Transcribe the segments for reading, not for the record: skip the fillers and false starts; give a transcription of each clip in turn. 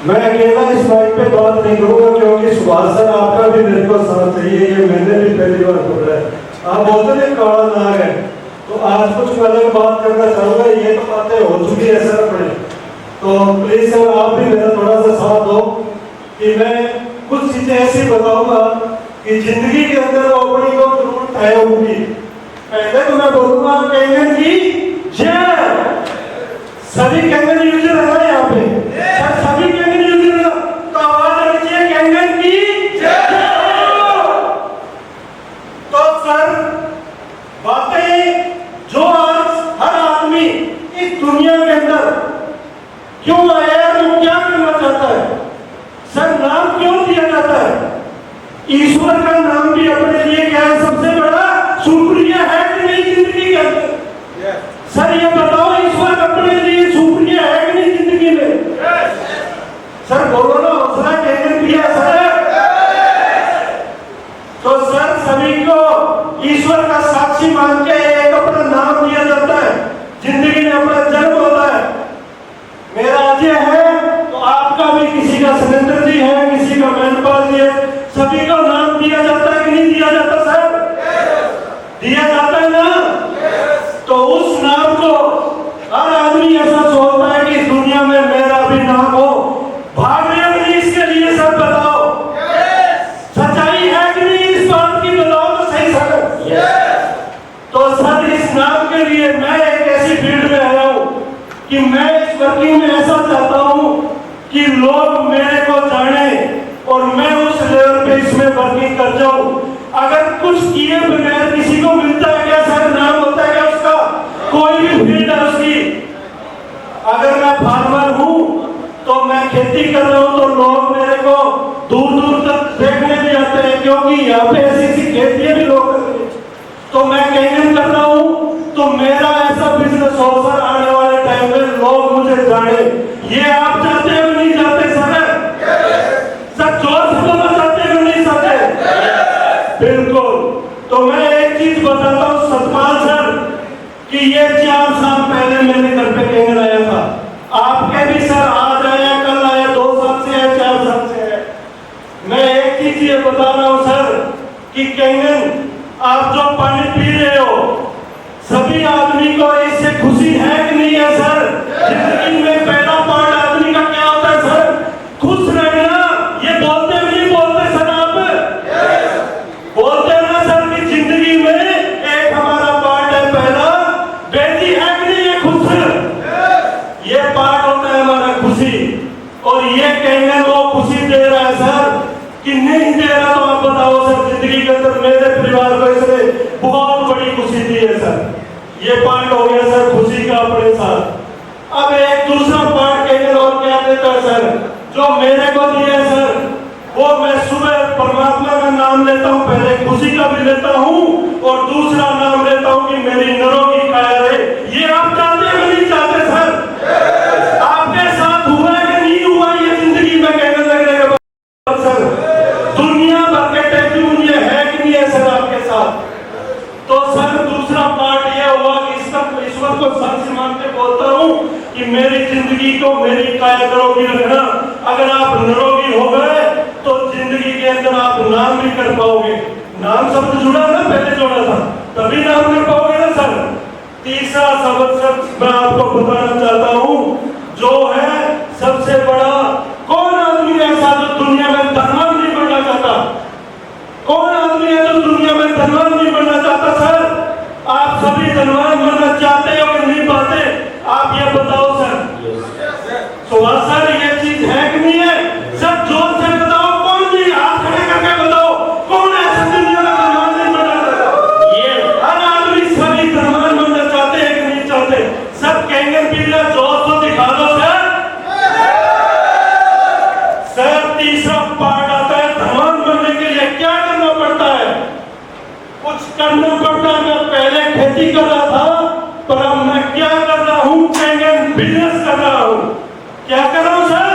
मैं अकेला इस माइक पे बात नहीं करूंगा क्योंकि सुभाष सर आपका भी मेरे को साथ चाहिए, ये मैंने भी पहली बार बोला है। आप बोलते थे काला नाग है, तो आज कुछ अलग बात करना चाहूंगा। ये तो बातें हो चुकी है सर अपने, तो प्लीज सर आप भी मेरा थोड़ा सा साथ दो कि मैं कुछ चीजें ऐसी बताऊंगा कि जिंदगी के अंदर अपनी को जरूरत है होगी। पहले तो मैं बोलूंगा कैंगन की जय। सभी कैंगन यूजर है यहाँ पे, सर सभी कैंगन यूजर तो आवाज आनी चाहिए कैंगन की जय। तो सर बातें जो आज हर आदमी इस दुनिया के अंदर क्यों आया है, वो क्या करना चाहता है, सर नाम क्यों दिया जाता है? ईश्वर का नाम भी अपने लिए क्या है? सबसे बड़ा सुप्रिया है कि नहीं जिंदगी के अंदर? सर ये बताओ, ईश्वर अपने लिए सुप्रिया है कि नहीं जिंदगी में? सर बोलो ना, हौसला कैंगन दिया सर। तो सर सभी को ईश्वर का साक्षी मान के एक अपना नाम दिया जाता है, जिंदगी में अपना जन्म होता है। मेरा अजय है तो आपका भी, किसी का सुरेंद्र जी है, किसी का मैनपाल जी है, सभी को नाम दिया जाता है कि नहीं दिया जाता सर? दिया जाता है ना? तो उस नाम को हर आदमी ऐसा सोचता है कि दुनिया में मेरा भी नाम हो। भाग रहे हो नहीं इसके लिए? सर बताओ सच्चाई है कि नहीं इस बात की? बताओ तो सही सर। तो सर इस नाम के लिए मैं एक ऐसी फील्ड में आया हूं कि मैं इस वर्किंग में ऐसा चाहता हूं कि लोग मेरे को जाने और मैं उस लेवल पे इसमें वर्किंग कर जाऊं। अगर कुछ किए बगैर किसी को मिलता है क्या सर? नाम होता है क्या उसका? कोई भी फील्ड है उसकी। अगर मैं फार्मर हूं तो मैं खेती कर रहा हूं तो लोग मेरे को दूर दूर तक देखने भी आते हैं, क्योंकि यहाँ पे ऐसी ऐसी खेती भी लोग कर रहे हैं। तो मैं कैंगन कर रहा हूं तो मेरा ऐसा बिजनेस हो सर, आने वाले टाइम में लोग मुझे जाने। ये आप चाहते हो नहीं चाहते सर? सर जोर से बोलना चाहते हो नहीं चाहते? बिल्कुल। तो मैं एक चीज बताता हूँ सतपाल सर कि ये 4 साल पहले मेरे घर पे कैंगन आया था। आपके भी सर आज आया, कल आया, 2 साल से है, 4 साल से है। मैं एक चीज ये बता रहा हूँ सर कि कैंगन आप जो पानी पी रहे हो, सभी आदमी को इससे खुशी है कि नहीं है सर? जिंदगी में पहला पार्ट आदमी का क्या होता है सर? खुश रहना। ये बोलते नहीं बोलते सर? आप बोलते हैं ना सर कि जिंदगी में एक हमारा पार्ट है पहला, बेटी है कि नहीं है खुश? ये पार्ट होता है हमारा खुशी, और ये कैंगन वो खुशी दे रहा है सर कि नहीं दे रहा? तो आप बताओ सर। जिंदगी के अंदर मेरे परिवार को इसने बहुत बड़ी खुशी दी है सर। ये पार्ट हो गया सर खुशी का अपने साथ। अब एक दूसरा पार्ट कैंगन और क्या देता है सर, जो मेरे को दिया है सर, वो मैं सुबह परमात्मा का नाम लेता हूँ, पहले खुशी का भी लेता हूँ और दूसरा नाम लेता हूँ कि मेरी निरोगी काया रहे। ये आप चाहते हो नहीं चाहते सर? आपके साथ हुआ है कि नहीं हुआ ये जिंदगी में कैंगन लगने के बाद सर? दुनिया भर के टैटू ये है कि नहीं है सर आपके साथ? तो सर दूसरा पार्ट ये हुआ कि ईश्वर को साक्षी मान के बोलता हूँ कि मेरी जिंदगी को मेरी काया निरोगी रखना। अगर आप निरोगी हो गए तो जिंदगी के अंदर आप नाम भी कर पाओगे। नाम शब्द जुड़ा ना, पहले जोड़ा था, तभी नाम कर पाओगे ना सर। तीसरा शब्द सर मैं आपको बताना चाहता हूँ, जो है सबसे बड़ा, कौन आदमी ऐसा जो दुनिया में धनवान नहीं बनना चाहता? कौन आदमी है जो दुनिया में धनवान नहीं बनना चाहता सर? आप सभी धनवान बनना चाहते हो कि नहीं पाते? आप ये बताओ सर। सुभाष सर ये चीज है कि नहीं है सर? जोर से बताओ, कौन जी हाथ खड़े करके बताओ, कौन ऐसा दुनिया में धनवान नहीं बनना चाहता? ये हर आदमी सभी धनवान बनना चाहते हैं कि नहीं चाहते? सब कैंगन पी रहे, जोर से दिखा दो सर। सर तीसरा पार्ट आता है, धनवान बनने के लिए क्या करना पड़ता है? कुछ करना पड़ता है। मैं पहले खेती कर रहा था, पर अब मैं क्या कर रहा हूँ? कैंगन बिजनेस कर रहा हूँ। क्या कर रहा हूँ सर?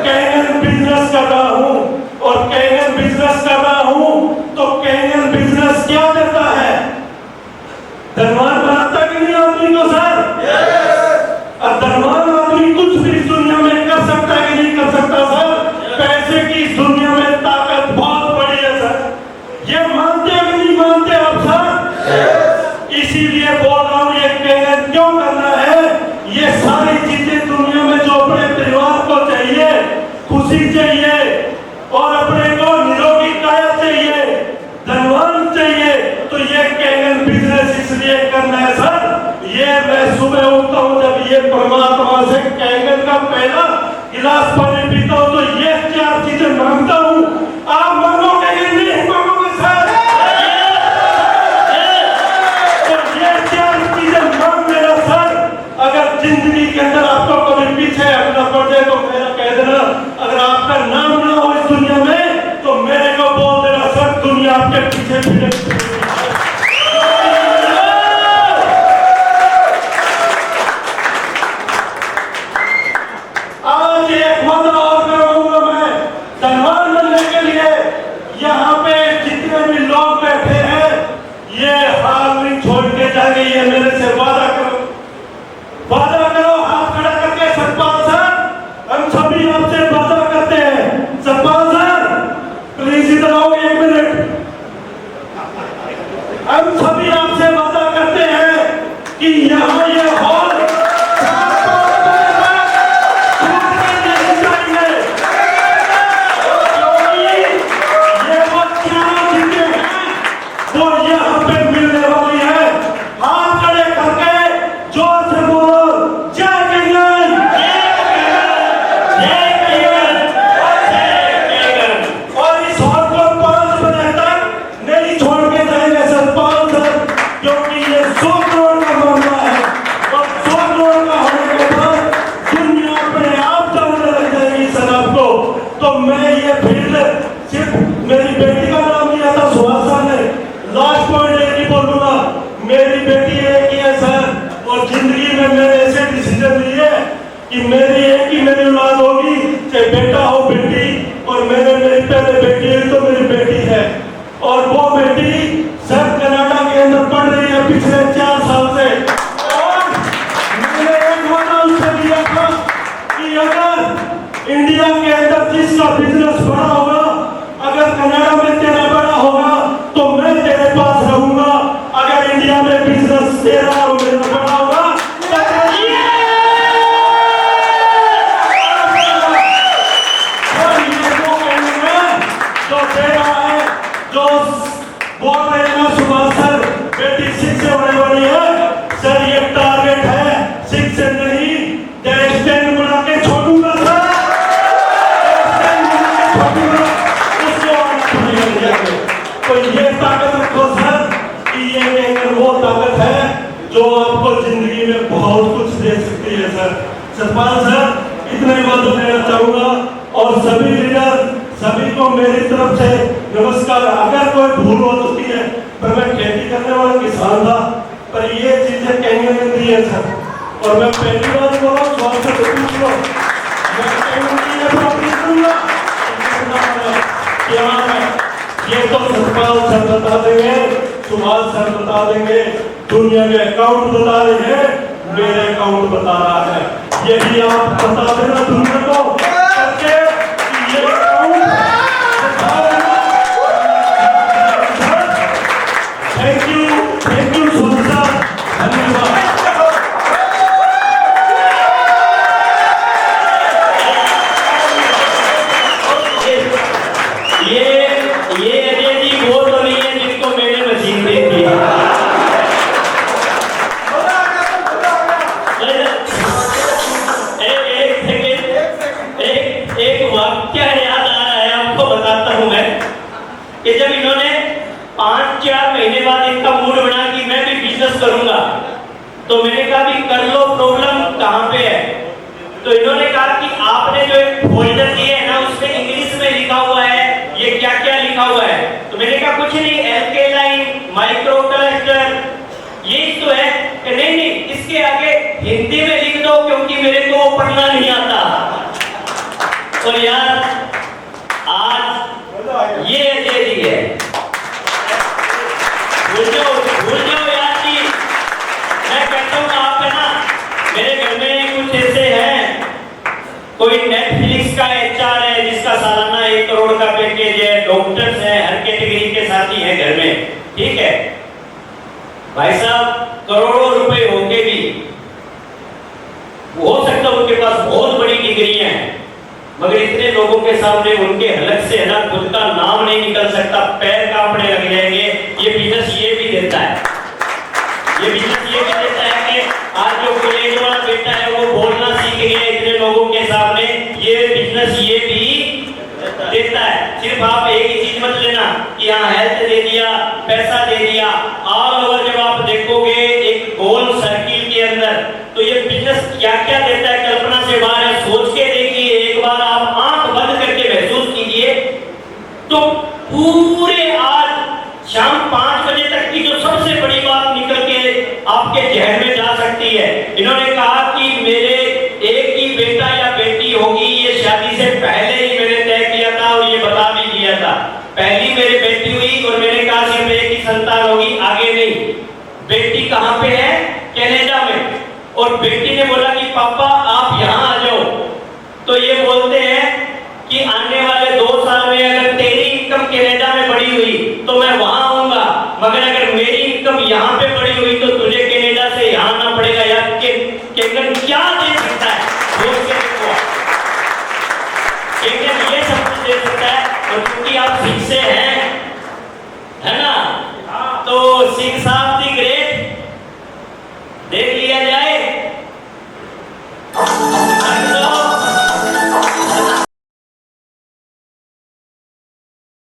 कैंगन बिजनेस कर रहा हूँ। और कैंगन बिजनेस कर रहा हूँ तो कैंगन बिजनेस क्या देता है? धनवान बनाता कि नहीं आदमी को सर? और धनवान आदमी कुछ भी इस दुनिया में कर सकता है कि नहीं खुशी चाहिए और अपने को निरोगी काया चाहिए, धनवान चाहिए, तो ये कैंगन बिजनेस इसलिए करना है सर। ये मैं सुबह उठता हूँ जब ये परमात्मा से कैंगन का पहला गिलास पानी पीता हूँ तो ये 4 चीजें मांगता हूँ। आप मांगोगे कि नहीं मांगोगे सर? तो ये 4 चीजें मांग लेना सर। अगर जिंदगी के अंदर आपको कभी पीछे हटना पड़ जाए तो मेरा कह देना, अगर आपका नाम ना हो इस दुनिया में तो मेरे को बोल देना सर, दुनिया आपके पीछे पीछे। आज एक वादा और करूंगा मैं, धनवान बनने के लिए यहाँ पे जितने भी लोग बैठे हैं ये हाल नहीं छोड़ के जाएंगे, ये मेरे से वादा करो, वादा करो। हाथ खड़ा करके सतपाल सर, हम सभी आपसे वादा करते हैं। सतपाल सर प्लीज इधर आओ 1 मिनट। हम सभी आपसे वादा करते हैं कि यहाँ ये हॉल कि मेरी एक ही मेरी औलाद होगी, चाहे बेटा हो बेटी, और मेरी पहले बेटी है तो मेरी बेटी है, और वो बेटी सब कनाडा के अंदर पढ़ रही है पिछले 4 साल से। और मैंने एक वादा उनसे दिया था कि अगर इंडिया के अंदर जिसका बिजनेस बड़ा होगा, अगर कनाडा में तेरा बड़ा होगा तो मैं तेरे पास रहूंगा, अगर इंडिया में बिजनेस तेरा और मेरा बड़ा होगा बोल रहे हैं सुभाष सर, बेटी 6 से होने वाली है सर, ये टारगेट है 6 से नहीं, डेस्टिन बना के छोड़ूंगा सर, डेस्टिन बना के छोड़ूंगा, उसको आना। तो ये ताकत रखो सर कि ये वो ताकत है जो आपको जिंदगी में बहुत कुछ दे सकती है सर। सतपाल सर इतना ही बात देना चाहूंगा और सभी लीडर सभी को मेरी तरफ से नमस्कार। अगर कोई भूल हो चुकी है पर मैं खेती करने वाला किसान था, पर ये चीजें कैंगन में दी है सर, और मैं पहली बार बोल रहा हूँ से पूछ लो, मैं कैंगन की ये प्रॉपर्टी दूंगा क्या है, ये तो सतपाल सर बता देंगे, सुभाष सर बता देंगे, दुनिया के अकाउंट बता रहे हैं, मेरे अकाउंट बता रहा है, यही आप बता देना दुनिया को करके ये थैंक यू सुभाष सर, धन्यवाद। ये अजय जी वो तो नहीं है जिनको मैंने मशीन दी थी। एक वाक्य याद आ रहा है, आपको बताता हूं मैं कि जब इन्होंने 5-4 महीने बाद इनका मूड बना कि मैं भी बिजनेस करूंगा, तो मैंने कहा भी कर लो, प्रॉब्लम कहां पे है? तो इन्होंने कहा कि आपने जो एक फोल्डर दिया है ना उसमें इंग्लिश में लिखा हुआ है, ये क्या क्या लिखा हुआ है? तो मैंने कहा कुछ नहीं, एल्केलाइन माइक्रो क्लस्टर ये तो है कि नहीं नहीं, इसके आगे हिंदी में लिख दो क्योंकि मेरे को पढ़ना नहीं आता। और यार आज ये अजय जी है, भूल जाओ यार जी। मैं कहता हूँ आप है ना, मेरे घर में कुछ ऐसे हैं, कोई नेटफ्लिक्स का HR है जिसका सालाना 1 करोड़ का पैकेज है, डॉक्टर्स हैं, हर कैटेगरी के साथी हैं घर में, ठीक है भाई साहब, करोड़ों रुपए होके भी हो सकता है उनके पास बहुत बड़ी डिग्री है, मगर इतने लोगों के सामने उनके हलक से है ना खुद का नाम नहीं निकल सकता, पैर कांपने लग जाएंगे। ये बिजनेस ये भी देता है, ये बिजनेस ये भी देता है कि आज जो कॉलेज वाला बेटा है वो बोलना सीख गया इतने लोगों के सामने, ये बिजनेस ये भी देता है। सिर्फ आप एक ही चीज मत लेना कि यहाँ हेल्थ दे दिया, पैसा दे दिया, ऑल ओवर जब आप देखोगे एक गोल सर्किल के अंदर तो ये बिजनेस क्या क्या देता है कल्पना से बाहर है। सोच के देखिए, एक बार आप आंख बंद करके महसूस कीजिए तो पूरे आज शाम 5 बजे तक की जो सबसे बड़ी बात निकल के आपके जहन में जा सकती है। इन्होंने कहा कि मेरे एक ही बेटा या बेटी होगी, ये शादी से पहले ही मैंने तय किया था और ये बता भी दिया था। पहली मेरी बेटी हुई और मैंने कहा सिर्फ एक ही संतान होगी, आगे नहीं। बेटी कहाँ पे है? कनाडा में। और बेटी ने बोला कि पापा आप यहाँ आ जाओ। तो ये बोलते हैं कि आने वाले 2 साल में अगर तेरी इनकम कनाडा में बढ़ी हुई तो मैं वहां आऊंगा, मगर अगर मेरी इनकम यहाँ पे बढ़ी हुई तो तुझे कनाडा से यहाँ आना पड़ेगा। यार केंगन क्या दे सकता है? सोच के देखो, केंगन ये सब कुछ दे सकता है। और क्योंकि आप ठीक से हैं, है ना,